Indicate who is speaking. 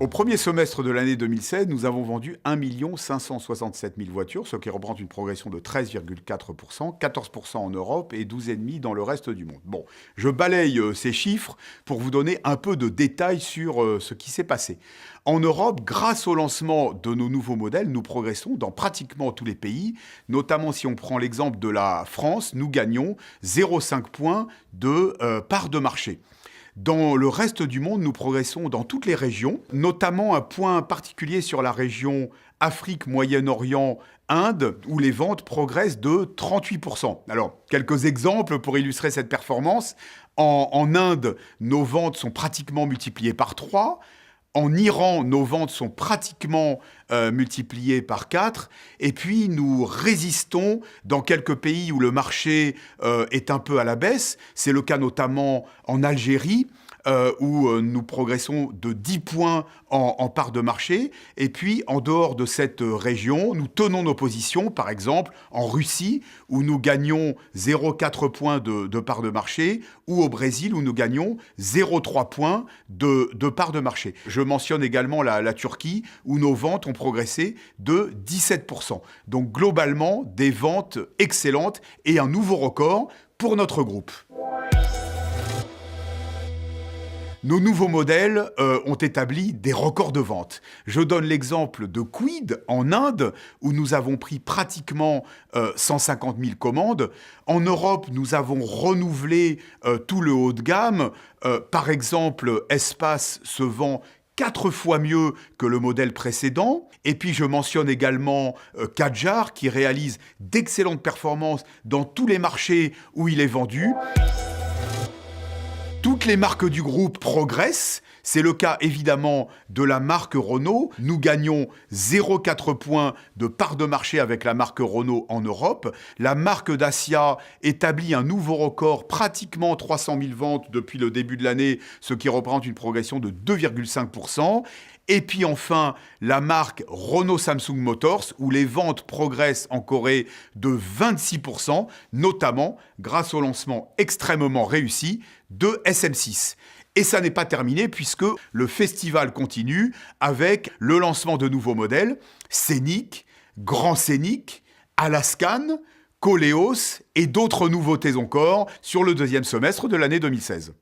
Speaker 1: Au premier semestre de l'année 2016, nous avons vendu 1 567 000 voitures, ce qui représente une progression de 13,4%, 14% en Europe et 12,5% dans le reste du monde. Bon, je balaye ces chiffres pour vous donner un peu de détails sur ce qui s'est passé. En Europe, grâce au lancement de nos nouveaux modèles, nous progressons dans pratiquement tous les pays. Notamment, si on prend l'exemple de la France, nous gagnons 0,5 points de part de marché. Dans le reste du monde, nous progressons dans toutes les régions, notamment un point particulier sur la région Afrique, Moyen-Orient, Inde, où les ventes progressent de 38%. Alors, quelques exemples pour illustrer cette performance. En Inde, nos ventes sont pratiquement multipliées par 3. En Iran, nos ventes sont pratiquement multipliées par 4. Et puis, nous résistons dans quelques pays où le marché est un peu à la baisse. C'est le cas notamment en Algérie, où nous progressons de 10 points en part de marché. Et puis, en dehors de cette région, nous tenons nos positions, par exemple en Russie, où nous gagnons 0,4 points de part de marché, ou au Brésil, où nous gagnons 0,3 points de part de marché. Je mentionne également la Turquie, où nos ventes ont progressé de 17%. Donc, globalement, des ventes excellentes et un nouveau record pour notre groupe. Nos nouveaux modèles ont établi des records de vente. Je donne l'exemple de Kwid en Inde, où nous avons pris pratiquement 150 000 commandes. En Europe, nous avons renouvelé tout le haut de gamme. Par exemple, Espace se vend 4 fois mieux que le modèle précédent. Et puis, je mentionne également Kadjar, qui réalise d'excellentes performances dans tous les marchés où il est vendu. Toutes les marques du groupe progressent. C'est le cas évidemment de la marque Renault. Nous gagnons 0,4 points de part de marché avec la marque Renault en Europe. La marque Dacia établit un nouveau record, pratiquement 300 000 ventes depuis le début de l'année, ce qui représente une progression de 2,5%. Et puis enfin, la marque Renault Samsung Motors, où les ventes progressent en Corée de 26%, notamment grâce au lancement extrêmement réussi de SM6. Et ça n'est pas terminé puisque le festival continue avec le lancement de nouveaux modèles, Scénic, Grand Scénic, Alaskan, Koleos et d'autres nouveautés encore sur le deuxième semestre de l'année 2016.